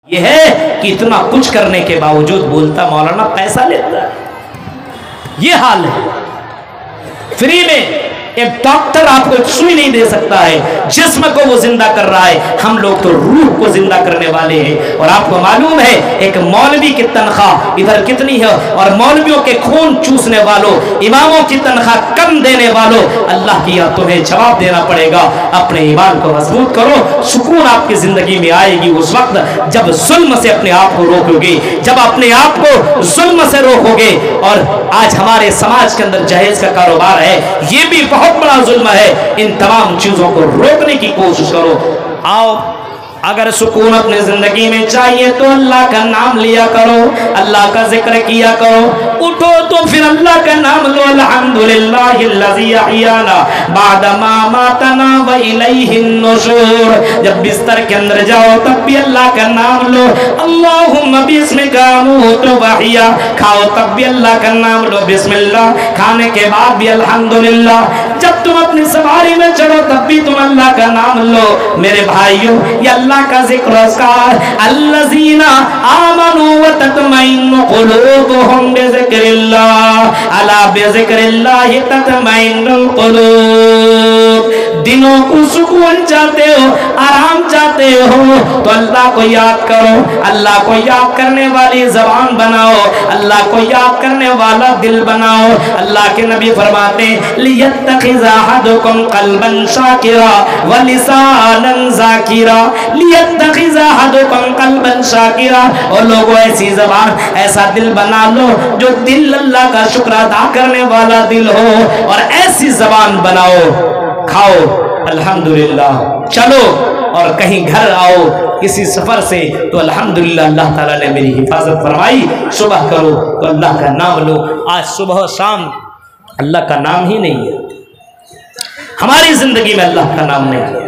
یہ ہے کہ اتنا کچھ کرنے کے باوجود بولتا مولانا پیسہ لیتا ہے. یہ حال ہے. فری میں ایک ڈاکٹر آپ کو ایک سوئی نہیں دے سکتا ہے، جسم کو وہ زندہ کر رہا ہے. ہم لوگ تو روح کو زندہ کرنے والے ہیں. اور آپ کو معلوم ہے ایک مولوی کی تنخواہ ادھر کتنی ہے، اور مولویوں کے خون چوسنے والوں، اماموں کی تنخواہ کم دینے والوں، اللہ کی یاد تمہیں جواب دینا پڑے گا. اپنے ایمان کو مضبوط کرو. سکون آپ کی زندگی میں آئے گی اس وقت جب ظلم سے اپنے آپ کو روکو گے، جب اپنے آپ کو ظلم سے روکو گے. اور آج ہمارے سماج کے اندر جہیز کا کاروبار ہے، یہ بھی بہت بڑا ظلم ہے. ان تمام چیزوں کو روکنے کی کوشش کرو. آؤ اگر سکون اپنے زندگی میں چاہیے تو اللہ کا نام لیا کرو، اللہ کا ذکر کیا کرو. اٹھو تو پھر اللہ کا نام لو. الحمدللہ الذی احیانا بعد ما ماتنا والیہ النشور. جب بستر کے اندر جاؤ تب بھی اللہ کا نام لو. اللہم بسمک اموت واحیا. کھاؤ تب بھی اللہ کا نام لو، بسم اللہ. کھانے کے بعد بھی الحمدللہ. جب تم اپنی سواری میں چڑھو تب بھی تم اللہ کا نام لو. میرے بھائیوں، یہ اللہ کا ذکر اذکار. الذین آمنوا وتطمئن قلوبهم بذکر اللہ، الا بذکر اللہ تطمئن القلوب. دنوں کو سکون چاہتے ہو، آرام چاہتے ہو تو اللہ کو یاد کرو. اللہ کو یاد کرنے والی زبان بناؤ، اللہ کو یاد کرنے والا دل بناؤ. اللہ کے نبی فرماتے ہیں لیتخذ احدکم قلبا شاکرا ولسانا ذاکرا. لیتخذ احدکم قلبا شاکرا. اور لوگوں ایسی زبان، ایسا دل بنا لو جو دل اللہ کا شکر ادا کرنے والا دل ہو، اور ایسی زبان بناؤ. کھاؤ الحمدللہ، چلو اور کہیں گھر آؤ کسی سفر سے تو الحمدللہ اللہ تعالیٰ نے میری حفاظت فرمائی. صبح کرو تو اللہ کا نام لو. آج صبح و شام اللہ کا نام ہی نہیں ہے. ہماری زندگی میں اللہ کا نام نہیں ہے.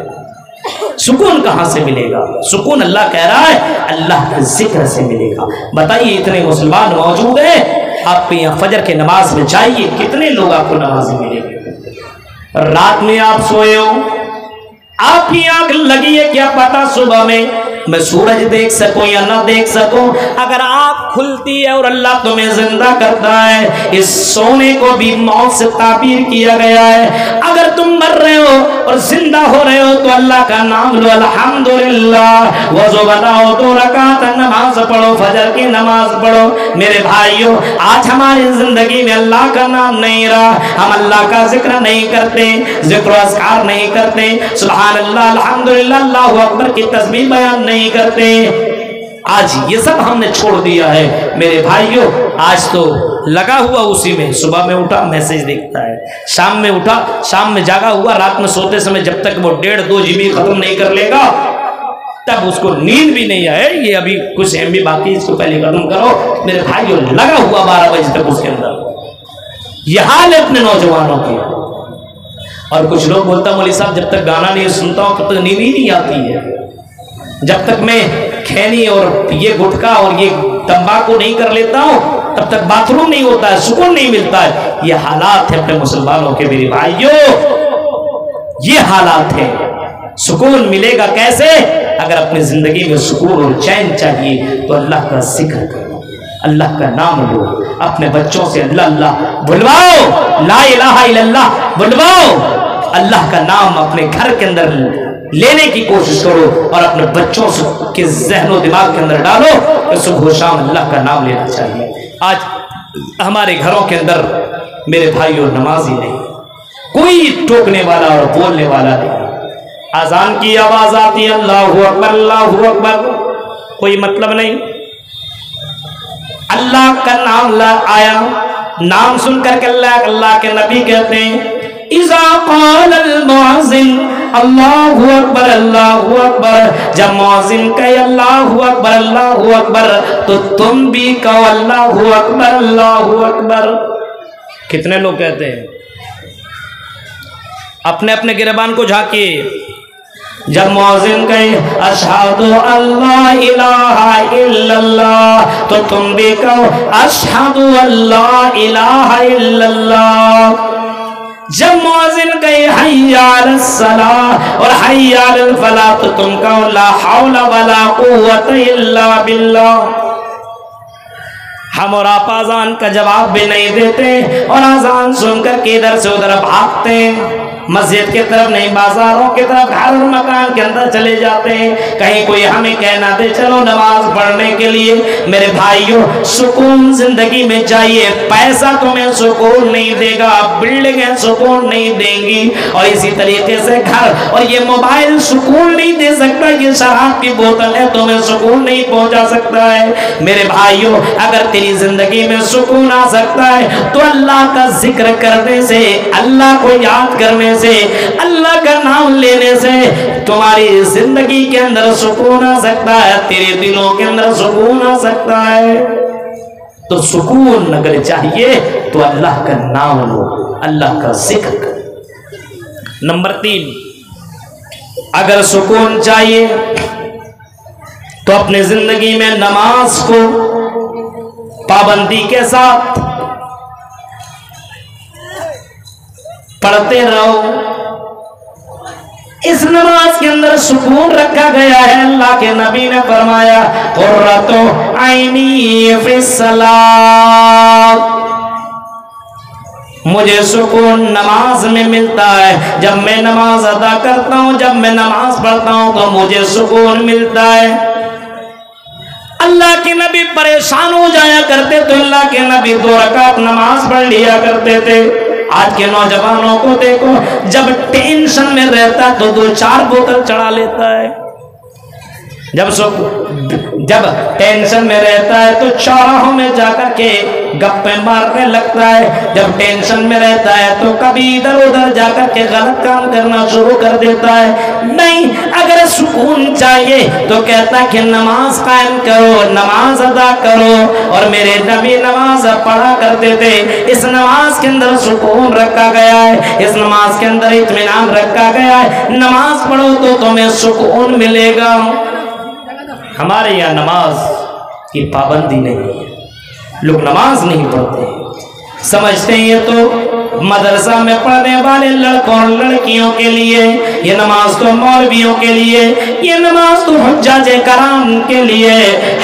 سکون کہاں سے ملے گا؟ سکون اللہ کہہ رہا ہے اللہ کے ذکر سے ملے گا. بتائیے اتنے مسلمان موجود ہیں، آپ یہاں فجر کے نماز میں جائیے، کتنے لوگ آپ کو نماز ملے گے؟ رات میں آپ سوئے ہو، آپ کی آنکھ لگی ہے، کیا پتا صبح میں سورج دیکھ سکوں یا نہ دیکھ سکوں. اگر آنکھ کھلتی ہے اور اللہ تمہیں زندہ کرتا ہے، اس سونے کو بھی موت سے تعبیر کیا گیا ہے. اگر تم مر رہے ہو اور زندہ ہو رہے ہو تو اللہ کا نام لو الحمدللہ. وضو بناؤ، 2 رکعت نماز پڑھو، فجر کی نماز پڑھو. میرے بھائیوں، آج ہماری زندگی میں اللہ کا نام نہیں رہا. ہم اللہ کا ذکر نہیں کرتے، ذکر و اذکار نہیں کرتے، سبحان اللہ الحمدللہ اللہ اکبر کی تسبیح بیان نہیں کرتے. آج یہ سب ہم نے چھوڑ دیا ہے. میرے بھائیوں، آج تو لگا ہوا اسی میں. صبح میں اٹھا میسج دیکھتا ہے، شام میں اٹھا، شام میں جاگا ہوا، رات میں سوتے سمے جب تک وہ 1.5-2 GB ختم نہیں کر لے گا تب اس کو نیند بھی نہیں آئے. یہ ابھی کچھ MB باقی، اس کو پہلے ختم کرو. میرے بھائیوں، لگا ہوا 12 بجے تک اس کے اندر. یہ حال ہے اپنے نوجوانوں کے. اور کچھ لوگ بولتا مولوی صاحب جب تک گانا نہیں سنتا ہوں تب تک نیند ہی نہیں آتی ہے. جب تک میں کھینی اور یہ گٹکا اور یہ تمباکو نہیں کر لیتا ہوں تب تک باتھ روم نہیں ہوتا ہے، سکون نہیں ملتا ہے. یہ حالات ہیں اپنے مسلمانوں کے. میرے بھائیوں، یہ حالات ہیں. سکون ملے گا کیسے؟ اگر اپنی زندگی میں سکون اور چین چاہیے تو اللہ کا ذکر کرو، اللہ کا نام لو. اپنے بچوں سے اللہ اللہ بلواؤ، لا الہ الا اللہ بلواؤ. اللہ کا نام اپنے گھر کے اندر لینے کی کوشش کرو اور اپنے بچوں کے ذہن و دماغ کے اندر ڈالو کہ صبح و شام اللہ کا نام لینا چاہیے. آج ہمارے گھروں کے اندر میرے بھائیوں نماز ہی نہیں، کوئی ٹوکنے والا اور بولنے والا نہیں. اذان کی آواز آتی ہے اللہ اکبر اللہ اکبر، کوئی مطلب نہیں. اللہ کا نام آیا، نام سن کر کے اللہ کے نبی کہتے ہیں اذا قال المؤذن اللہ اکبر اللہ اکبر، جب مؤذن کہے اللہ اکبر تو تم بھی کہو اللہ اکبر. کتنے لوگ کہتے ہیں؟ اپنے اپنے گریبان کو جھانکیے. جب مؤذن کہے اشہد اللہ الہ الا اللہ تو تم بھی کہو اشہد اللہ الہ الا اللہ. جب مؤذن کہے حی علی الصلاۃ اور حی علی الفلاح تو تم کہو لا حول ولا قوت الا باللہ. ہم اور آپ اذان کا جواب بھی نہیں دیتے اور اذان سن کر کے ادھر سے ادھر بھاگتے ہیں. مسجد کی طرف نہیں، بازاروں کی طرف، گھر اور مکان کے اندر چلے جاتے ہیں. کہیں کوئی ہمیں کہنا دے چلو نماز پڑھنے کے لیے. میرے بھائیوں، سکون زندگی میں چاہیے. پیسہ تمہیں سکون نہیں دے گا، بلڈنگیں سکون نہیں دیں گی، اور اسی طریقے سے گھر اور یہ موبائل سکون نہیں دے سکتا. یہ شراب کی بوتل ہے تمہیں سکون نہیں پہنچا سکتا ہے. میرے بھائیوں، اگر تیری زندگی میں سکون آ سکتا ہے تو اللہ کا ذکر کرنے سے، اللہ کو یاد کرنے سے، اللہ کا نام لینے سے تمہاری زندگی کے اندر سکون آ سکتا ہے، تیرے دلوں کے اندر سکون آ سکتا ہے. تو سکون اگر چاہیے تو اللہ کا نام لو، اللہ کا ذکر کرو. نمبر 3، اگر سکون چاہیے تو اپنے زندگی میں نماز کو پابندی کے ساتھ پڑھتے رہو. اس نماز کے اندر سکون رکھا گیا ہے. اللہ کے نبی نے فرمایا قرۃ عینی فی الصلاۃ، مجھے سکون نماز میں ملتا ہے. جب میں نماز ادا کرتا ہوں، جب میں نماز پڑھتا ہوں تو مجھے سکون ملتا ہے. اللہ کے نبی پریشان ہو جایا کرتے تو اللہ کے نبی 2 رکعت نماز پڑھ لیا کرتے تھے. آج کے نوجوانوں کو دیکھو، جب ٹینشن میں رہتا تو 2-4 بوتل چڑھا لیتا ہے. جب ٹینشن میں رہتا ہے تو چوراہوں میں جا کر کے گپے مارنے لگتا ہے. جب ٹینشن میں رہتا ہے تو کبھی ادھر ادھر جا کر کے غلط کام کرنا شروع کر دیتا ہے. نہیں، اگر سکون چاہیے تو کہتا کہ نماز قائم کرو، نماز ادا کرو. اور میرے نبی نماز پڑھا کرتے تھے. اس نماز کے اندر سکون رکھا گیا ہے، اس نماز کے اندر اطمینان رکھا گیا ہے. نماز پڑھو تو تمہیں سکون ملے گا. ہمارے یہاں نماز کی پابندی نہیں ہے، لوگ نماز نہیں پڑھتے، سمجھتے ہیں یہ تو مدرسہ میں پڑھنے والے لڑکوں اور لڑکیوں کے لیے، یہ نماز تو مولویوں کے لیے، یہ نماز تو حجاج کرام کے لیے.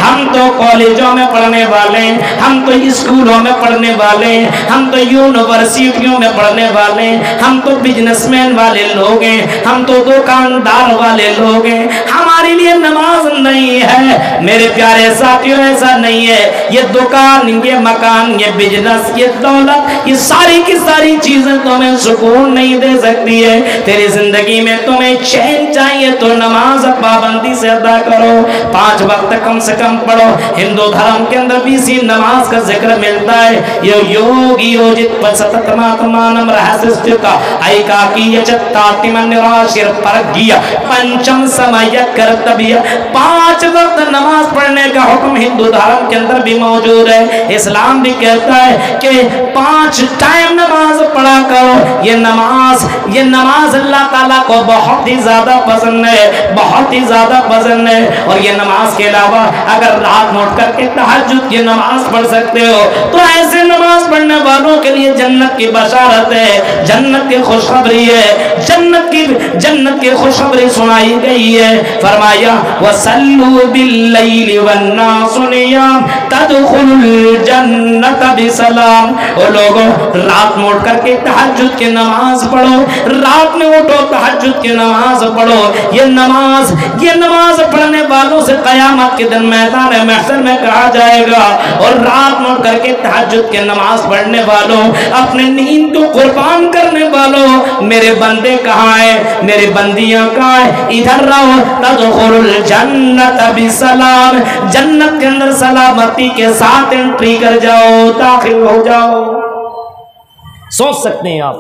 ہم تو کالجوں میں پڑھنے والے، ہم تو اسکولوں میں پڑھنے والے، ہم تو یونیورسٹیوں میں پڑھنے والے، ہم تو بزنس مین والے لوگ ہیں، ہم تو دکاندار والے لوگ ہیں. ہمارے لیے نماز نہیں ہے. میرے پیارے ساتھیوں، ایسا نہیں ہے. یہ دکان، یہ مکان، یہ بزنس، یہ دولت، یہ ساری کی ساری چیزیں تمہیں سکون نہیں دے سکتی ہے. تیری زندگی میں تمہیں چین چاہیے تو نماز پابندی سے ادا کرو. 5 وقت کم سے کم پڑھو. ہندو دھرم کے اندر بھی اسی نماز کا ذکر ملتا ہے. یوگی یوجت پسطتماتمانم رہسستکا ایکاکی یچتاتمن نراشر پرگیا پنچم سمیا کرتبیا. 5 وقت نماز پڑھنے کا حکم ہندو دھرم کے اندر بھی موجود ہے. اسلام بھی کہتا ہے کہ 5 ٹائم نماز پڑھا کرو. یہ نماز اللہ تعالیٰ کو بہت ہی زیادہ پسند ہے، بہت ہی زیادہ پسند ہے. اور یہ نماز کے علاوہ اگر رات میں اٹھ کر کے تہجد کی نماز پڑھ سکتے ہو تو ایسے نماز پڑھنے والوں کے لیے جنت کی بشارت ہے، جنت کی خوشخبری ہے، جنت کی خوشخبری سنائی گئی ہے. فرمایا وَصَلُّوا بِاللَّيْلِ وَالنَّاسُ نِيَامٌ تَدْخُلُوا الْجَنَّةَ بِسَلَامٍ. او لوگوں، رات میں اٹھ کر کے تہجد کی نماز پڑھو، رات میں اٹھو تہجد کی نماز پڑھو. یہ نماز پڑھنے والوں سے قیامت کے دن میدان محشر میں کہا جائے گا. اور رات میں اٹھ کر کے تہجد کی نماز پڑھنے والوں، اپنے نیند کو قربان کرنے والوں، میرے بندے کہاں ہیں، میری بندیاں کہاں ہیں، ادھر رہو. تدخلوا الجنة بسلام، جنت کے اندر سلامتی کے ساتھ انٹری کر جاؤ، داخل ہو جاؤ. سوچ سکتے ہیں آپ،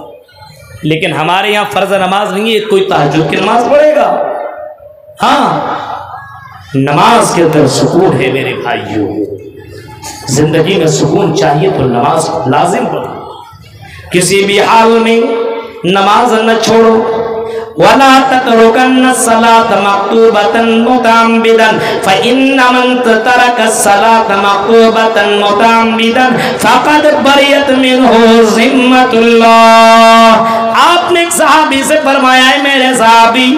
لیکن ہمارے یہاں فرض نماز نہیں ہے، کوئی تہجد کی نماز پڑھے گا؟ ہاں، نماز کے اندر سکون ہے میرے بھائیوں. زندگی میں سکون چاہیے تو نماز لازم پڑھو. کسی بھی حال میں نماز نہ چھوڑو. ولا تتركن الصلاة مكتوبة متعمدا فإن من ترك الصلاة مكتوبة متعمدا فقد برئت منه ذمة الله. آپ نے ایک صحابی سے فرمایا ہے میرے صحابی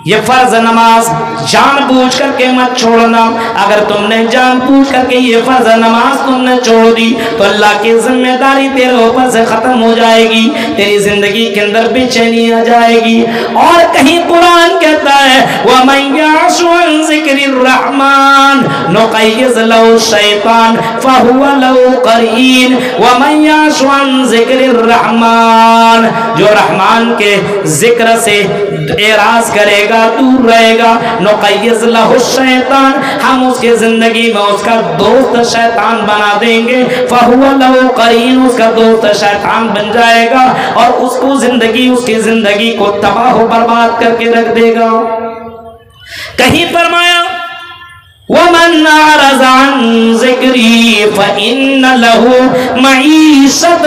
یہ فرض نماز جان بوجھ کر کے مت چھوڑنا. اگر تم نے جان بوجھ کر کے یہ فرض نماز تم نے چھوڑ دی تو اللہ کی ذمہ داری تیرے اوپر سے ختم ہو جائے گی, تیری زندگی کے اندر بے چینی آ جائے گی. اور کہیں قرآن کہتا ہے وَمَن يَعْشُ عَن ذِكْرِ الرَّحْمَنِ نُقَيِّضْ لَهُ الشَّيْطَانَ فَهُوَ لَهُ قَرِينٌ. وَمَن يَعْشُ عَن ذِكْرِ الرَّحْمَنِ جو رحمان کے ذکر سے اعراض کرے گا, دور رہے گا, نقیض لہ الشیطان ہم اس کی زندگی میں اس کا دوست شیطان بنا دیں گے, فہو لہ قرین اس کا دوست شیطان بن جائے گا اور اس کو زندگی اس کی زندگی کو تباہ و برباد کر کے رکھ دے گا. کہیں فرمایا وَمَنْ أَعْرَضَ عَنْ ذِكْرِي فَإِنَّ لَهُ مَعِيشَةً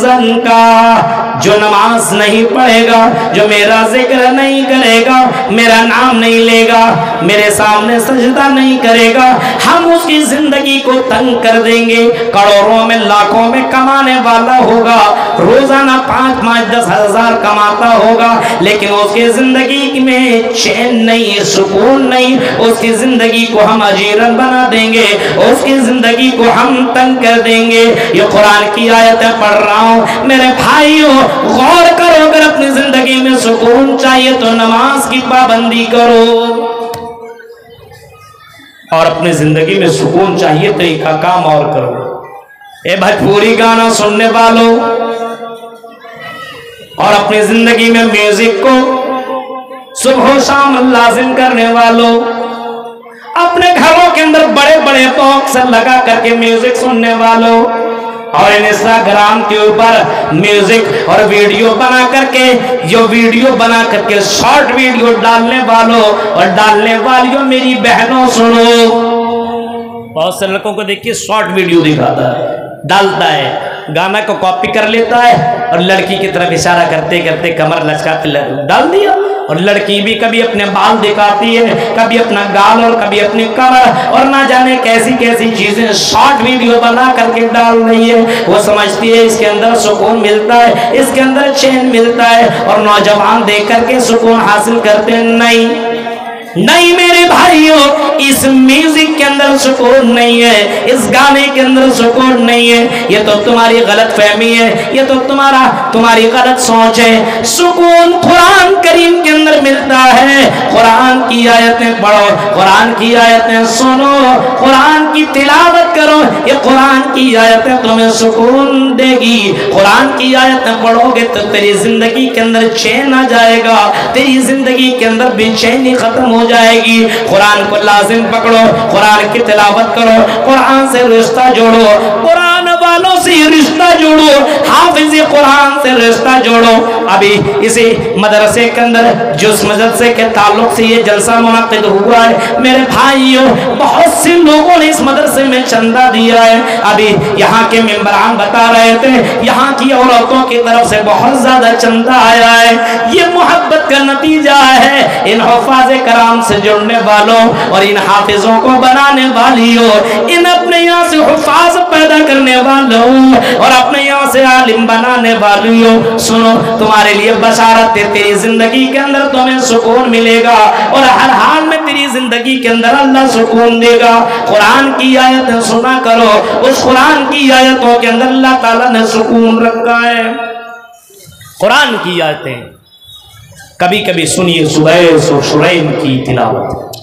ضَنْكًا. جو نماز نہیں پڑھے گا, جو میرا ذکر نہیں کرے گا, میرا نام نہیں لے گا, میرے سامنے سجدہ نہیں کرے گا, ہم اس کی زندگی کو تنگ کر دیں گے. کروڑوں میں لاکھوں میں کمانے والا ہوگا, روزانہ 5-10 ہزار کماتا ہوگا, لیکن اس کی زندگی میں چین نہیں, سکون نہیں. اس کی زندگی کو ہم اجیرن بنا دیں گے, اس کی زندگی کو ہم تنگ کر دیں گے. یہ قرآن کی آیتیں پڑھ رہا ہوں میرے بھائیوں, غور کرو. اگر اپنی زندگی میں سکون چاہیے تو نماز کی پابندی کرو, اور اپنی زندگی میں سکون چاہیے تو ایک کام اور کرو. اے بھوجپوری گانا سننے والوں اور اپنی زندگی میں میوزک کو صبح و شام لازم کرنے والوں, اپنے گھروں کے اندر بڑے بڑے باکس لگا کر کے میوزک سننے والوں, اور انسٹاگرام کے اوپر میوزک اور ویڈیو بنا کر کے, جو ویڈیو بنا کر کے شارٹ ویڈیو ڈالنے والوں اور ڈالنے والیوں میری بہنوں سنو. بہت سے لڑکوں کو دیکھیے شارٹ ویڈیو دکھاتا ہے, ڈالتا ہے, گانا کو کاپی کر لیتا ہے اور لڑکی کی طرف اشارہ کرتے کرتے کمر لچکاتے ڈال دیا. اور لڑکی بھی کبھی اپنے بال دکھاتی ہے, کبھی اپنا گال اور کبھی اپنی کمر, اور نہ جانے کیسی کیسی چیزیں شارٹ ویڈیو بنا کر کے ڈال رہی ہے. وہ سمجھتی ہے اس کے اندر سکون ملتا ہے, اس کے اندر چین ملتا ہے, اور نوجوان دیکھ کر کے سکون حاصل کرتے ہیں. نہیں میرے بھائیوں, اس میوزک کے اندر سکون نہیں ہے, اس گانے کے اندر سکون نہیں ہے. یہ تو تمہاری غلط فہمی ہے, یہ تو تمہاری غلط سوچ ہے. سکون قرآن کریم کے اندر ملتا ہے. قرآن کی آیتیں پڑھو, قرآن کی آیتیں سنو, قرآن کی تلاوت کرو. یہ قرآن کی آیتیں تمہیں سکون دے گی. قرآن کی آیتیں پڑھو گے تو تیری زندگی کے اندر چین آ جائے گا, تیری زندگی کے اندر بے چینی ختم ہو جائے گی. قرآن کو لازم پکڑو, قرآن کی تلاوت کرو, قرآن سے رشتہ جوڑو, قرآن والوں سے رشتہ جوڑو, حافظ قرآن سے رشتہ جوڑو. ابھی اسی مدرسے کے اندر جس مدرسے کے تعلق سے یہ جلسہ منعقد ہوا ہے میرے بھائیوں, بہت سے لوگوں نے اس مدرسے میں چندہ دیا ہے. ابھی یہاں کے ممبران بتا رہے تھے یہاں کی عورتوں کی طرف سے بہت زیادہ چندہ آیا ہے. یہ محبت کا نتیجہ ہے ان حفاظ کرام سے جڑنے والوں اور ان حافظوں کو بنانے والیوں, ان اپنے یہاں سے حفاظ پیدا کرنے والوں اور اپنے یہاں سے عالم بنانے والیوں. سنو, تمہارے لیے بشارت ہے, تیری زندگی کے اندر تمہیں سکون ملے گا اور ہر حال میں تیری زندگی کے اندر اللہ سکون دے گا. قرآن کی آیتیں سنا کرو, اس قرآن کی آیتوں کے اندر اللہ تعالیٰ نے سکون رکھا ہے. قرآن کی آیتیں کبھی کبھی سنیے سبیس و شریم کی تلاوت,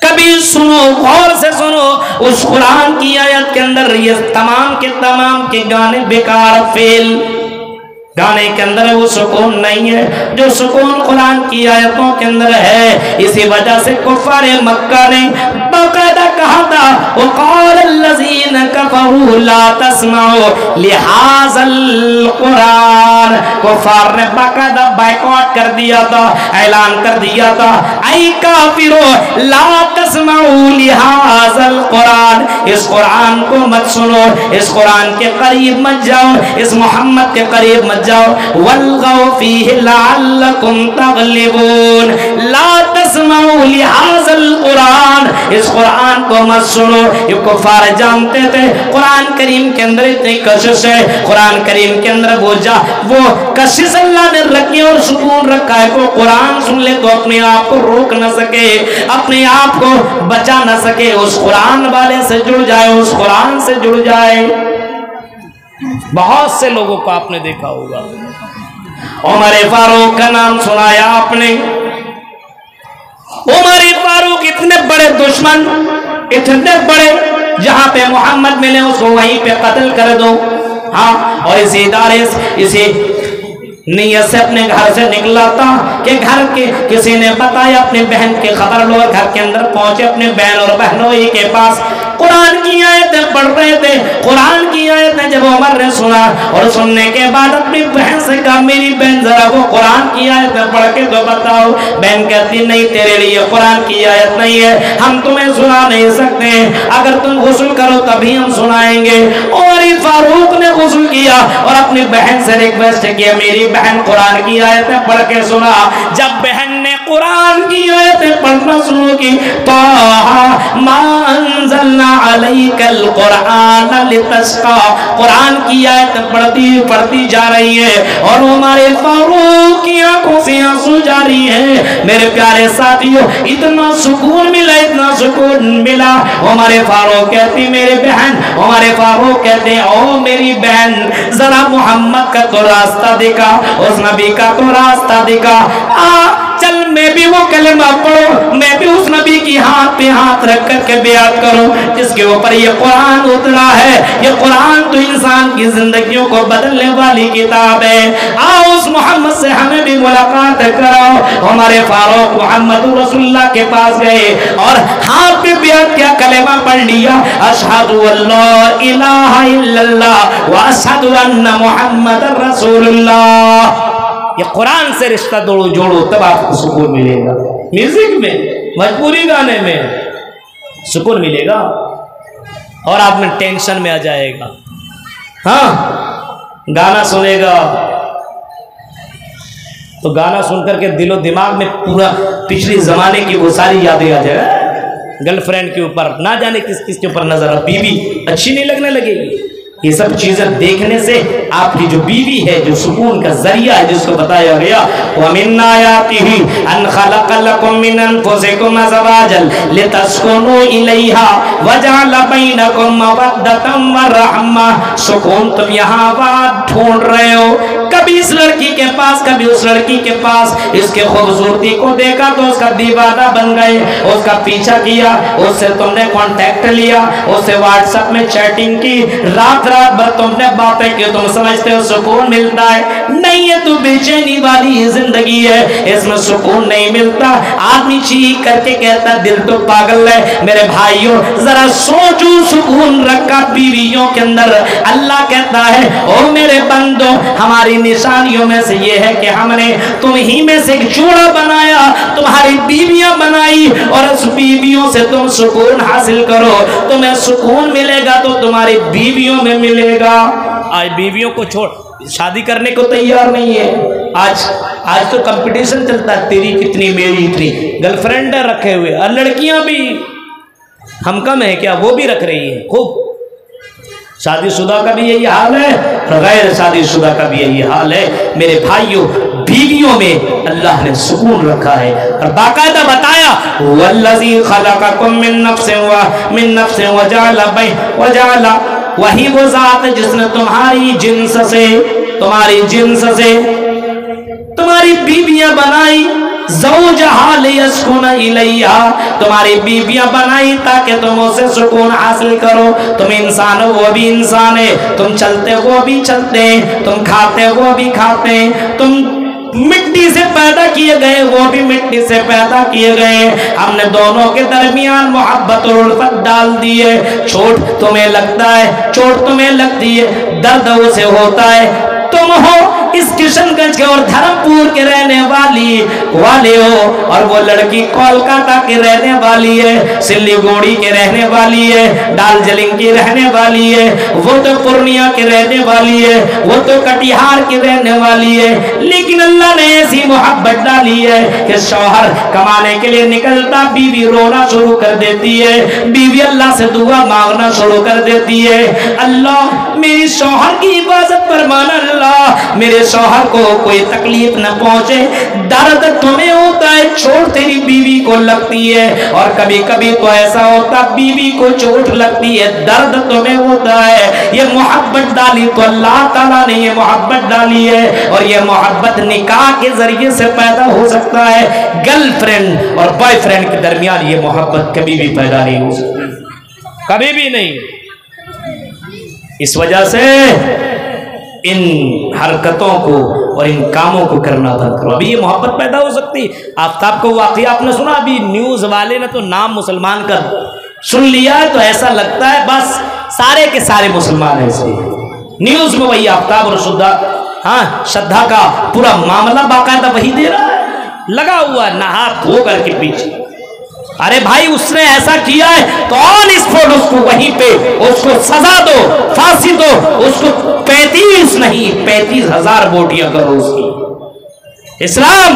کبھی سنو, غور سے سنو. اس قرآن کی آیت کے اندر یہ تمام کے گانے بیکار, فیل گانے کے اندر وہ سکون نہیں ہے جو سکون قرآن کی آیتوں کے اندر ہے. اسی وجہ سے کفار مکہ نے باقاعدہ کہا تھا وقال الذین کفروا لا تسمعوا لہذا القرآن. کفار نے باقاعدہ بائیکاٹ کر دیا تھا, اعلان کر دیا تھا اے کافرو لا تسمعوا لہذا القرآن, इस कुरान को मत सुनो, इस कुरान के करीब मत जाओ, इस मोहम्मद के करीब मत जाओ। वल्गौ फीहि लअल्लकुम तगलिबून, ला तस्माउ लिहाज़ल कुरान, इस कुरान को मत सुनो। ये कुफार जानते थे कुरान करीम के अंदर इतनी कशिश है, कुरान करीम के अंदर वो कशिश अल्लाह ने रखी और सुकून रखा है। वो कुरान सुन ले तो अपने आप को रोक न सके, अपने आप को बचा न सके, उस कुरान वाले से जुड़ जाए, उस कुरान से जुड़ जाए। बहुत से लोगों को आपने देखा होगा, उमर फारूक का नाम सुनाया आपने। उमर फारूक इतने बड़े दुश्मन, इतने बड़े, जहां पे मोहम्मद मिले उसको वहीं पे कत्ल कर दो। हाँ, और इसी इदारे इसी नीयत से अपने घर से निकला था कि घर के किसी ने बताया अपनी बहन की खबर लो, घर के अंदर पहुंचे अपने बहन और बहनोई के पास, कुरान की आयतें पढ़ रहे थे। कुरान की आयतें जब उमर ने सुना और सुनने के बाद अपनी बहन से कहा, मेरी बहन जरा वो कुरान की आयतें पढ़ के तो बताओ। बहन कहती, नहीं, तेरे लिए कुरान की आयत नहीं है, हम तुम्हें सुना नहीं सकते, अगर तुम गुस्ल करो तभी हम सुनाएंगे। और फारूक ने गुस्ल किया और अपनी बहन से रिक्वेस्ट किया, मेरी बहन कुरान की आयतें पढ़ के सुना। जब बहन ने कुरान की आयतें पढ़ना शुरू की, ताहा मा अंज़लना अलैकल कुरान लितस्का, कुरान की आयतें पढ़ती जा रही है और हमारे फारूक की आंखों से आंसू जारी है। मेरे प्यारे साथियों, इतना सुकून मिला, इतना सुकून मिला। हमारे फारूक कहती, मेरे बहन, हमारे फारूक कहते, ओ मेरी बहन, जरा मोहम्मद का तो रास्ता दिखा, उस नबी का तो रास्ता दिखा, चल मैं भी वो कलमा पढ़ो, मैं भी उस नबी की हाथ पे हाथ रख करके बियात करूं जिसके ऊपर ये कुरान उतरा है। ये कुरान तो इंसान की जिंदगियों को बदलने वाली किताब है। आओ उस मोहम्मद से हमें भी मुलाकात कराओ। हमारे फारूक मोहम्मद रसूलुल्लाह के पास गए और हाथ पे बियात किया, कलेमा पढ़ लिया, अशहदु अल्ला इलाहा इल्लल्लाह व अशहदु अन्ना मुहम्मदर रसूलुल्लाह। ये कुरान से रिश्ता जोड़ो तब आपको सुकून मिलेगा। म्यूजिक में, भोजपुरी गाने में सुकून मिलेगा और आप में टेंशन में आ जाएगा। हाँ, गाना सुनेगा तो गाना सुनकर के दिलो दिमाग में पूरा पिछले जमाने की वो सारी यादें आ जाएगा। गर्लफ्रेंड के ऊपर ना जाने किस किस के ऊपर नजर, बीवी अच्छी नहीं लगने लगेगी। ये सब चीजें देखने से आपकी जो बीवी है, जो सुकून का जरिया है, जिसको बताया गया, वमिन आयातिही अन खलक़ लकुम मिन अनफुसिकुम अज़वाजन लितस्कुनू इलैहा वजअल बैनकुम मवद्दतम व रहमा। सुकून तुम यहाँ बात ढूंढ रहे हो, कभी इस लड़की के पास, कभी उस लड़की के पास, इसके खूबसूरती को देखा तो उसका दीवाना बन गए, उसका पीछा किया, उससे तुमने कांटेक्ट लिया, उससे व्हाट्सएप में चैटिंग की, रात रात भर तुमने बातें की, तुम समझते हो सुकून मिलता है। नहीं, ये तो बेचैनी वाली जिंदगी है, इसमें सुकून नहीं मिलता। आदमी चीख करके कहता दिल तो पागल है। मेरे भाइयों, जरा सोचो, सुकून रखा बीवियों के अंदर। अल्लाह कहता है, ओ मेरे बंदो, हमारी निशानियों में से ये है कि हमने तुम ही में से एक जोड़ा बनाया, तुम्हारी बीवियां बनाई, और उस बीवियों से तुम सुकून हासिल करो। तुम्हें सुकून मिलेगा तो तुम्हारी बीवियों में मिलेगा। आज बीवियों को छोड़ शादी करने को तैयार नहीं है। आज तो कंपटीशन चलता है, तेरी कितनी मेरी इतनी, गर्लफ्रेंड रखे हुए, और लड़कियां भी हम कम है क्या, वो भी रख रही है खूब। शादीशुदा का भी यही हाल है और गैर शादीशुदा का भी यही हाल है। मेरे भाइयों, बीवियों में अल्लाह ने सुकून रखा है और बाकायदा बताया, वल्लज़ी खलक़कुम मिन नफ्सिन वजअला, वही वो जात जिसने तुम्हारी जिन्स से तुम्हारी बीवियां बनाई, ज़ौजहा लियस्कुन इलैहा, तुम्हारी बीवियां बनाई ताकि तुम उसे सुकून हासिल करो। तुम इंसान हो, वो भी इंसान है, तुम चलते वो भी चलते हैं, तुम खाते वो भी खाते हैं, तुम मिट्टी से पैदा किए गए, वो भी मिट्टी से पैदा किए गए। हमने दोनों के दरमियान मोहब्बत और उल्फत डाल दी है। चोट तुम्हें लगता है, चोट तुम्हें लगती है, दर्द उसे होता है। तुम हो इस किशनगंज के और धर्मपुर के रहने वाले हो, और वो लड़की कोलकाता की रहने वाली है, सिल्लीगुड़ी के रहने वाली है, दार्जिलिंग की रहने वाली है, वो तो पूर्णिया की रहने वाली है, वो तो कटिहार की रहने वाली है, लेकिन अल्लाह ने ऐसी मोहब्बत डाली है कि शौहर कमाने के लिए निकलता, बीवी रोना शुरू कर देती है, बीवी अल्लाह से दुआ मांगना शुरू कर देती है, अल्लाह मेरी शौहर की हिफाजत फरमाना, अल्लाह मेरे शौहर को कोई तकलीफ न पहुंचे। दर्द तुम्हें होता है, चोट तेरी बीवी को लगती है, और कभी कभी तो ऐसा होता बीवी को चोट लगती है, दर्द तुम्हें होता है। ये मोहब्बत डाली तो अल्लाह ताला ने ये मोहब्बत डाली है, और ये मोहब्बत निकाह के जरिए से पैदा हो सकता है। गर्लफ्रेंड और बॉयफ्रेंड के दरमियान ये मोहब्बत कभी भी पैदा नहीं हो सकती, कभी भी नहीं। इस वजह से इन हरकतों को और इन कामों को करना बंद करो, अभी ये मोहब्बत पैदा हो सकती। आफ्ताब को वाकई आपने सुना, अभी न्यूज वाले ने तो नाम मुसलमान का सुन लिया है, तो ऐसा लगता है बस सारे के सारे मुसलमान ऐसे। न्यूज में वही आफ्ताब और श्रद्धा का पूरा मामला बाकायदा वही दे रहा है, लगा हुआ नहा धो करके पीछे। अरे भाई उसने ऐसा किया है तो ऑन स्पॉट उसको वहीं पे उसको सजा दो, फांसी दो, उसको 35 नहीं 35,000 बोटियां करो उसकी। इस्लाम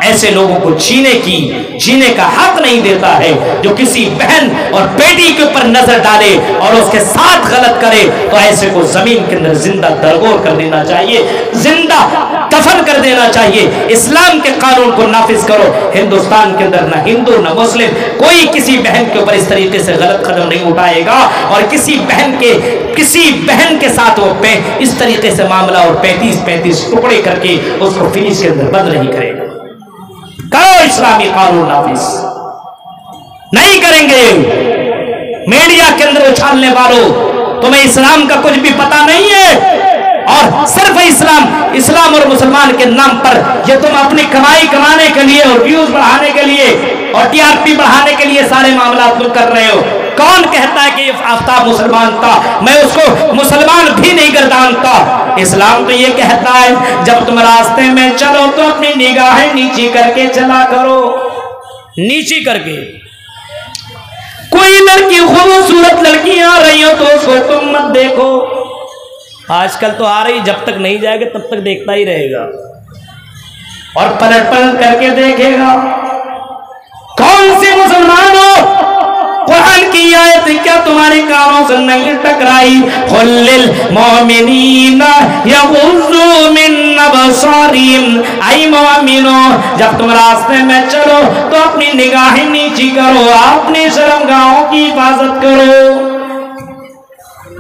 ऐसे लोगों को जीने का हक नहीं देता है, जो किसी बहन और बेटी के ऊपर नजर डाले और उसके साथ गलत करे तो ऐसे को जमीन के अंदर जिंदा दरगोर कर देना चाहिए, जिंदा दफन कर देना चाहिए। इस्लाम के कानून को नाफिज करो। हिंदुस्तान के अंदर न हिंदू न मुस्लिम कोई किसी बहन के ऊपर इस तरीके से गलत कदम नहीं उठाएगा, और किसी बहन के साथ वो इस तरीके से मामला और 35 टुकड़े करके उसको फिनिश के अंदर बंद नहीं करेगा। करो इस्लामी कानून नाफिज, नहीं करेंगे। मीडिया के अंदर उछालने वालों, तुम्हें इस्लाम का कुछ भी पता नहीं है, और सिर्फ इस्लाम और मुसलमान के नाम पर ये तुम अपनी कमाई कमाने के लिए और व्यूज बढ़ाने के लिए और टीआरपी बढ़ाने के लिए सारे मामला तुम कर रहे हो। कौन कहता है कि ये आफ्ताब मुसलमान था? मैं उसको मुसलमान भी नहीं गर्दानता। इस्लाम तो ये कहता है जब तुम रास्ते में चलो तो अपनी निगाहें नीची करके चला करो, नीची करके। कोई लड़की खूबसूरत लड़की आ रही हो तो उसको तुम मत देखो। आजकल तो आ रही, जब तक नहीं जाएगा तब तक देखता ही रहेगा और पलट करके देखेगा। कौन से मुसलमान हो? कुरान की आयत क्या तुम्हारे कानों से नहीं टकराई? खुल्लिल मोमिनीना यगुज़्ज़ू मिन अबसारिहिम, ऐ मोमिनो जब तुम रास्ते में चलो तो अपनी निगाहें नीची करो, अपनी शर्मगाहों की हिफाजत करो।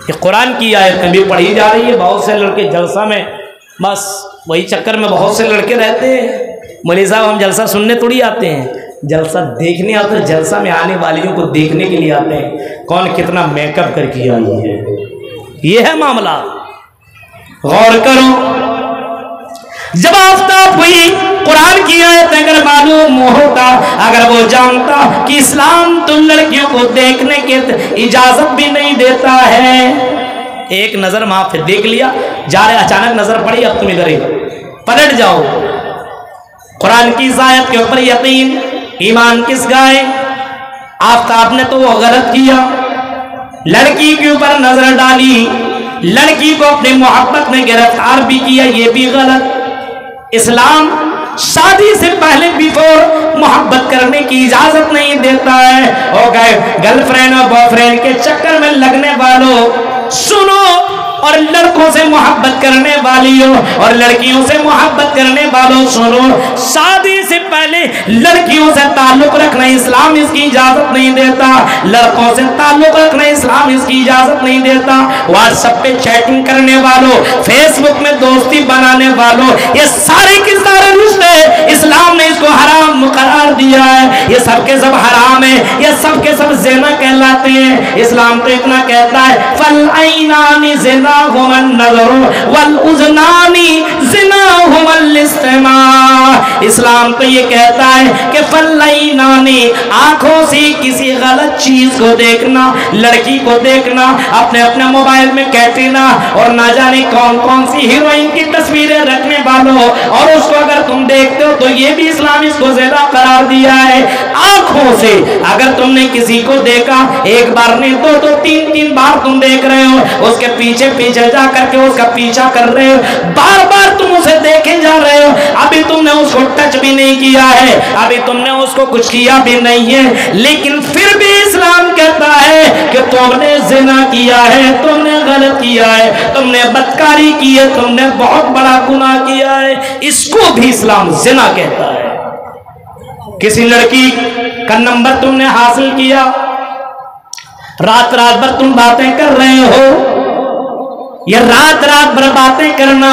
ये कुरान की आयत में भी पढ़ी जा रही है। बहुत से लड़के जलसा में बस वही चक्कर में बहुत से लड़के रहते हैं। मौलवी साहब हम जलसा सुनने थोड़ी आते हैं, जलसा देखने आते हैं। जलसा में आने वालियों को देखने के लिए आते हैं कौन कितना मेकअप करके आई है। ये है मामला, गौर करो। जब आफ्ताब हुई कुरान की आयत अगर मालूम होता, अगर वो जानता कि इस्लाम तो लड़कियों को देखने की इजाजत भी नहीं देता है, एक नजर वहां पे देख लिया, जा रहे अचानक नजर पड़ी, अब तुम इधर पलट जाओ। कुरान की इस आयत के ऊपर यकीन ईमान किसका है? आफ्ताब ने तो वो गलत किया, लड़की के ऊपर नजर डाली, लड़की को अपनी मोहब्बत में गिरफ्तार भी किया, ये भी गलत। इस्लाम शादी से पहले बिफोर मोहब्बत करने की इजाजत नहीं देता है। हो गए गर्लफ्रेंड और बॉयफ्रेंड के चक्कर में लगने वालों, सुनो, और लड़कों से मोहब्बत करने वाली हो और लड़कियों से मोहब्बत करने वालों सुनो, शादी से पहले लड़कियों से ताल्लुक रखना इस्लाम इसकी इजाजत नहीं देता, लड़कों से ताल्लुक रखना इस्लाम इसकी इजाजत नहीं देता। व्हाट्सएप पे चैटिंग करने वालों, फेसबुक में दोस्ती बनाने वालों, ये सारे के सारे रिश्ते इस्लाम ने इसको हराम मुकर्रर दिया है। ये सब के सब हराम है, ये सब के सब ज़िना कहलाते हैं। इस्लाम तो इतना कहता है फल ऐनानी ज़िना ज़िनाहुमा अन-नज़र वल-उज़नानी ज़िनाहुमा अल-इस्तिमा'। इस्लाम तो ये कहता है कि फल-लैनानी, आंखों से किसी गलत चीज को देखना, लड़की को देखना, अपने अपने मोबाइल में कैटरीना और ना जाने कौन कौन सी हीरोइन की तस्वीरें रखने वालों, और उसको अगर तुम देखते हो तो ये भी इस्लाम इसको ज़िना करार दिया है। आंखों से अगर तुमने किसी को देखा, एक बार नहीं तो तीन तीन बार तुम देख रहे हो, उसके पीछे पीछे जा करके उसका पीछा कर रहे हो, बार बार तुम उसे देखे जा रहे हो, अभी तुमने उसको टच भी नहीं किया है, अभी तुमने उसको कुछ किया भी नहीं है, लेकिन फिर भी इस्लाम कहता है कि तुमने ज़िना किया है, तुमने गलत किया है, तुमने बदकारी की है, तुमने बहुत बड़ा गुनाह किया है। इसको भी इस्लाम ज़िना कहता है। किसी लड़की का नंबर तुमने हासिल किया, रात रात भर तुम बातें कर रहे हो, ये रात रात भर बातें करना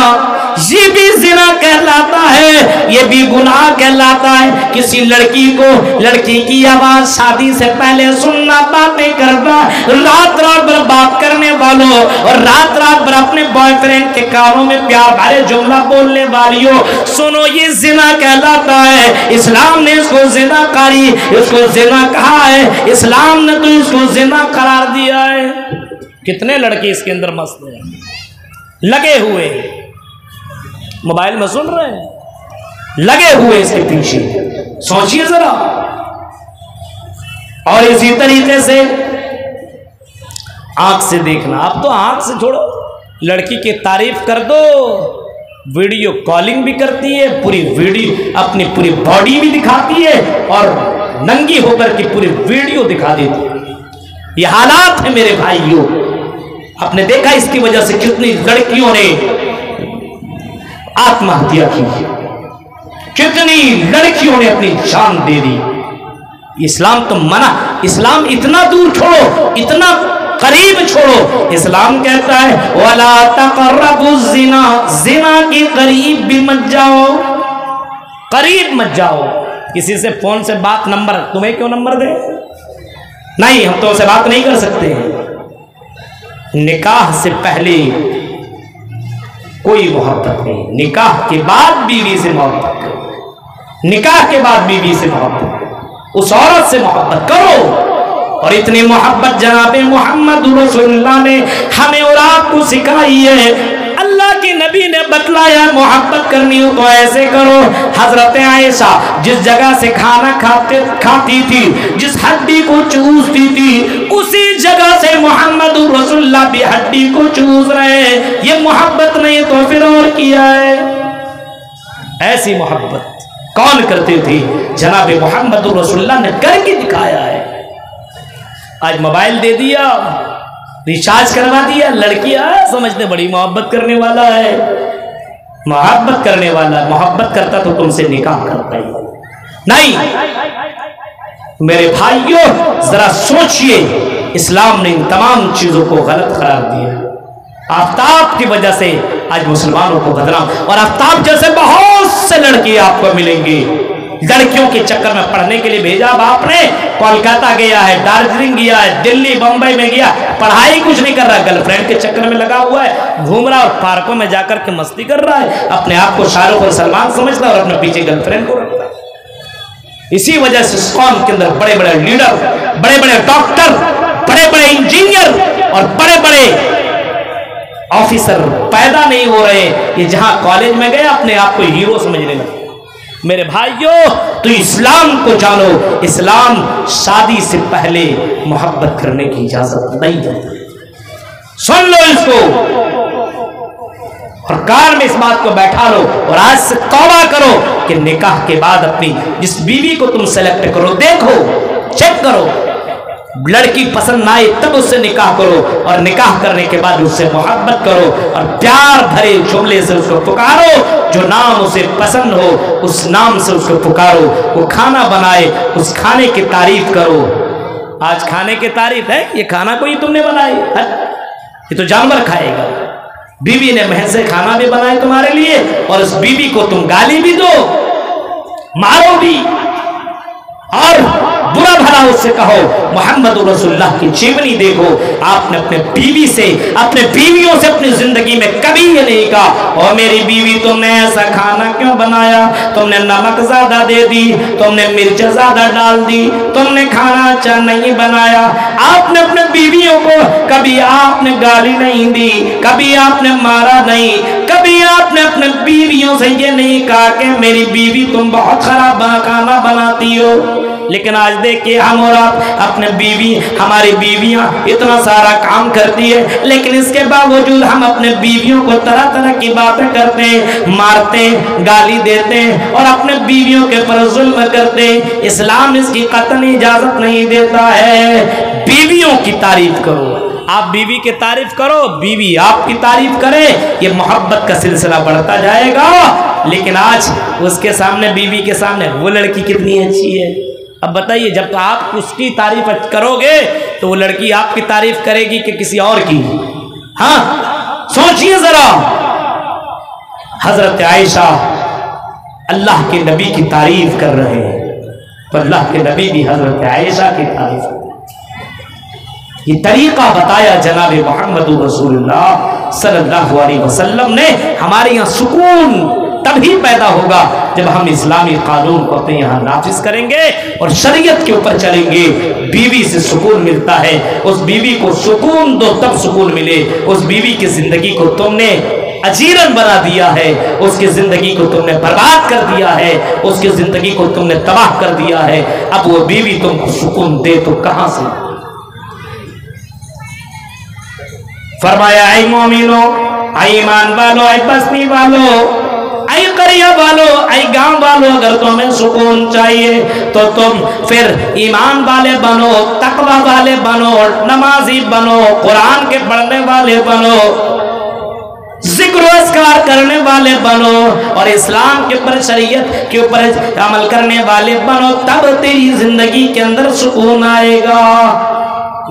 ये भी ज़िना कहलाता है, ये भी गुनाह कहलाता है। किसी लड़की को, लड़की की आवाज शादी से पहले सुनना, बातें करना, रात रात भर बात करने वालों और रात रात भर अपने बॉयफ्रेंड के कानों में प्यार भरे जुमला बोलने वालियों, सुनो ये ज़िना कहलाता है। इस्लाम ने इसको ज़िनाकारी, इसको ज़िना कहा है, इस्लाम ने तो इसको ज़िना करार दिया है। कितने लड़के इसके अंदर मस्त हैं, लगे हुए मोबाइल में सुन रहे हैं, लगे हुए इसके पीछे, सोचिए जरा। और इसी तरीके से आंख से देखना, अब तो आंख से छोड़ो, लड़की की तारीफ कर दो, वीडियो कॉलिंग भी करती है, पूरी वीडियो अपनी पूरी बॉडी भी दिखाती है और नंगी होकर की पूरी वीडियो दिखा देती है। ये हालात है मेरे भाइयों, आपने देखा इसकी वजह से कितनी लड़कियों ने आत्महत्या की, कितनी लड़कियों ने अपनी जान दे दी। इस्लाम तो मना, इस्लाम इतना दूर छोड़ो, इतना करीब छोड़ो, इस्लाम कहता है वला तक़रबुज़ ज़िना, ज़िना के करीब भी मत जाओ, करीब मत जाओ। किसी से फोन से बात, नंबर तुम्हें क्यों नंबर दे, नहीं हम तो उनसे बात नहीं कर सकते। निकाह से पहले कोई मोहब्बत नहीं, निकाह के बाद बीवी से मोहब्बत करो, निकाह के बाद बीवी से मोहब्बत करो, उस औरत से मोहब्बत करो। और इतनी मोहब्बत जनाबे मोहम्मद रसूलुल्लाह ने हमें और आपको सिखाई है। अल्लाह के नबी ने बतलाया मोहब्बत करनी हो तो ऐसे करो। हजरत आयशा जिस जगह से खाना खाती थी, जिस हड्डी को चूसती थी, उसी जगह से मोहम्मद रसूलुल्लाह भी हड्डी को चूस रहे हैं। ये मोहब्बत नहीं तो फिर और किया है। ऐसी मोहब्बत कौन करते थे? जनाबे मोहम्मद रसूलुल्लाह ने करके दिखाया है। आज मोबाइल दे दिया, रिचार्ज करवा दिया, लड़कियां समझते बड़ी मोहब्बत करने वाला है, मोहब्बत करने वाला, मोहब्बत करता तो तुमसे निकाह करता ही नहीं। मेरे भाइयों जरा सोचिए, इस्लाम ने इन तमाम चीजों को गलत करार दिया। आफ्ताब की वजह से आज मुसलमानों को बदनाम, और आफ्ताब जैसे बहुत से लड़के आपको मिलेंगे। लड़कियों के चक्कर में पढ़ने के लिए भेजा बाप ने, कोलकाता गया है, दार्जिलिंग गया है, दिल्ली बंबई में गया, पढ़ाई कुछ नहीं कर रहा, गर्लफ्रेंड के चक्कर में लगा हुआ है, घूम रहा और पार्कों में जाकर के मस्ती कर रहा है, अपने आप को शाहरुख और सलमान समझता है और अपने पीछे गर्लफ्रेंड को रखता है। इसी वजह से इस कौम के अंदर बड़े बड़े लीडर, बड़े बड़े डॉक्टर, बड़े बड़े इंजीनियर और बड़े बड़े ऑफिसर पैदा नहीं हो रहे। ये जहां कॉलेज में गए अपने आप को हीरो समझने लगे। मेरे भाइयों तो इस्लाम को जानो, इस्लाम शादी से पहले मोहब्बत करने की इजाजत नहीं देता। सुन लो इसको और कार में इस बात को बैठा लो और आज से तौबा करो कि निकाह के बाद अपनी जिस बीवी को तुम सेलेक्ट करो, देखो, चेक करो, लड़की पसंद ना आए तब उससे निकाह करो, और निकाह करने के बाद उससे मोहब्बत करो और प्यार भरे जुमले से उसको पुकारो। जो नाम उसे पसंद हो उस नाम से उसको पुकारो। वो खाना बनाए, उस खाने की तारीफ करो। आज खाने की तारीफ है, ये खाना कोई तुमने बनाई है, ये तो जानवर खाएगा। बीवी ने महल से खाना भी बनाए तुम्हारे लिए और उस बीवी को तुम गाली भी दो, मारो भी, और बुरा भला उससे कहो, मोहम्मद रसूलुल्लाह की जीवनी देखो। आपने अपने बीवी से, अपने बीवियों से अपनी जिंदगी में कभी ये नहीं कहा और मेरी बीवी तुमने ऐसा खाना क्यों बनाया, तुमने नमक ज्यादा दे दी, तुमने मिर्च ज्यादा डाल दी, तुमने खाना अच्छा नहीं बनाया। आपने अपने बीवियों को कभी आपने गाली नहीं दी, कभी आपने मारा नहीं, कभी आपने अपने बीवियों से ये नहीं कहा कि मेरी बीवी तुम बहुत खराब खाना बनाती हो। लेकिन आज देखिए हम और आप, अपने बीवी, हमारी बीवियां इतना सारा काम करती है, लेकिन इसके बावजूद हम अपने बीवियों को तरह तरह की बातें करते हैं, मारते हैं, गाली देते हैं और अपने बीवियों के ऊपर जुल्म करते हैं। इस्लाम इसकी कतई इजाजत नहीं देता है। बीवियों की तारीफ करो, आप बीवी की तारीफ करो, बीवी आपकी तारीफ करे, ये मोहब्बत का सिलसिला बढ़ता जाएगा। लेकिन आज उसके सामने, बीवी के सामने, वो लड़की कितनी अच्छी है। अब बताइए, जब तो आप उसकी तारीफ करोगे तो वो लड़की आपकी तारीफ करेगी कि किसी और की? हाँ, सोचिए जरा। हजरत आयशा अल्लाह के नबी की तारीफ कर रहे हैं तो अल्लाह के नबी भी हजरत आयशा की तारीफ कर रहे हैं। ये तरीका बताया जनाब मोहम्मद रसूलुल्लाह सल्लल्लाहु अलैहि वसल्लम ने। हमारे यहाँ सुकून तभी पैदा होगा जब हम इस्लामी कानून को अपने यहाँ नाफिज करेंगे और शरीयत के ऊपर चलेंगे। बीवी से सुकून मिलता है, उस बीवी को सुकून दो तब सुकून मिले। उस बीवी की जिंदगी को तुमने अजीरन बना दिया है, उसकी जिंदगी को तुमने बर्बाद कर दिया है, उसकी जिंदगी को तुमने तबाह कर दिया है। अब वो बीवी तुमको सुकून दे तो कहां से? फरमाया, ऐ मोमिनो, ऐ ईमान वालो, ऐ बस्ती वालो, ऐ करिया वालो, ऐ गांव वालो, अगर तुम्हें सुकून चाहिए तो तुम फिर ईमान वाले बनो, तकवा वाले बनो, नमाजी बनो, कुरान के पढ़ने वाले बनो, जिक्र अस्कार करने वाले बनो और इस्लाम के ऊपर, शरीयत के ऊपर अमल करने वाले बनो, तब तेरी जिंदगी के अंदर सुकून आएगा।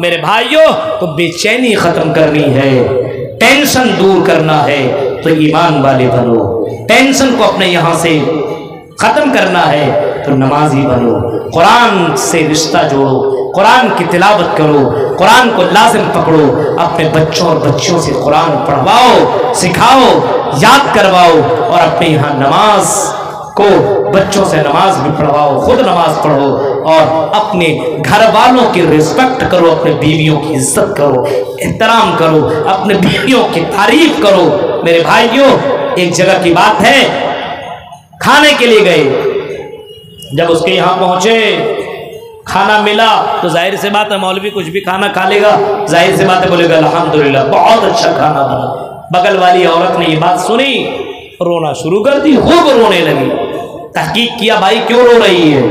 मेरे भाइयों, तो बेचैनी खत्म करनी है, टेंशन दूर करना है तो ईमान वाले बनो। टेंशन को अपने यहां से खत्म करना है तो नमाजी बनो, कुरान से रिश्ता जोड़ो, कुरान की तिलावत करो, कुरान को लाजिम पकड़ो, अपने बच्चों और बच्चियों से कुरान पढ़वाओ, सिखाओ, याद करवाओ और अपने यहाँ नमाज को बच्चों से नमाज भी पढ़वाओ, खुद नमाज पढ़ो और अपने घर वालों की रिस्पेक्ट करो, अपने बीवियों की इज्जत करो, एहतराम करो, अपने बीवियों की तारीफ करो। मेरे भाइयों, एक जगह की बात है, खाने के लिए गए, जब उसके यहाँ पहुंचे, खाना मिला तो जाहिर से बात है मौलवी कुछ भी खाना खा लेगा, जाहिर से बात है बोलेगा अल्हम्दुलिल्लाह बहुत अच्छा खाना बना। बगल वाली औरत ने ये बात सुनी, रोना शुरू कर दी, खूब रोने लगी। तहकीक किया, भाई क्यों रो रही है?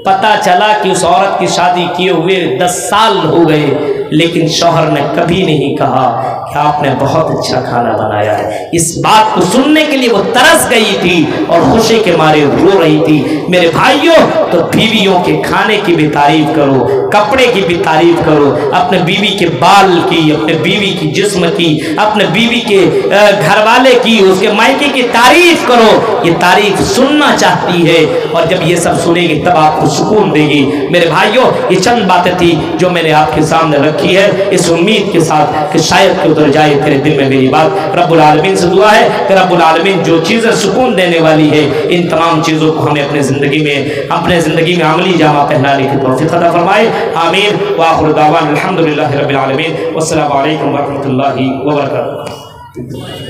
पता चला कि उस औरत की शादी किए हुए 10 साल हो गए, लेकिन शौहर ने कभी नहीं कहा कि आपने बहुत अच्छा खाना बनाया है। इस बात को सुनने के लिए वो तरस गई थी और खुशी के मारे रो रही थी। मेरे भाइयों, तो बीवियों के खाने की भी तारीफ करो, कपड़े की भी तारीफ करो, अपने बीवी के बाल की, अपने बीवी की जिस्म की, अपने बीवी के घर वाले की, उसके मायके की तारीफ करो। ये तारीफ सुनना चाहती है और जब ये सब सुनेगी तब आपको सुकून देगी। मेरे भाइयों, ये चंद बातें थी जो मैंने आपके सामने रखी है, इस उम्मीद के साथ कि शायद कि उतर जाए तेरे दिल में मेरी बात। रब्बुल आलमीन से दुआ है कि रब्बुल आलमीन जो चीज़ें सुकून देने वाली है, इन तमाम चीज़ों को हमें अपने ज़िंदगी में अमली जामा पहनाने की तौफीक अता फरमाए। आमीन। व आखिरु दावाना अल्हम्दुलिल्लाहि रब्बिल आलमीन। वस्सलामु अलैकुम व रहमतुल्लाहि व बरकातुहू।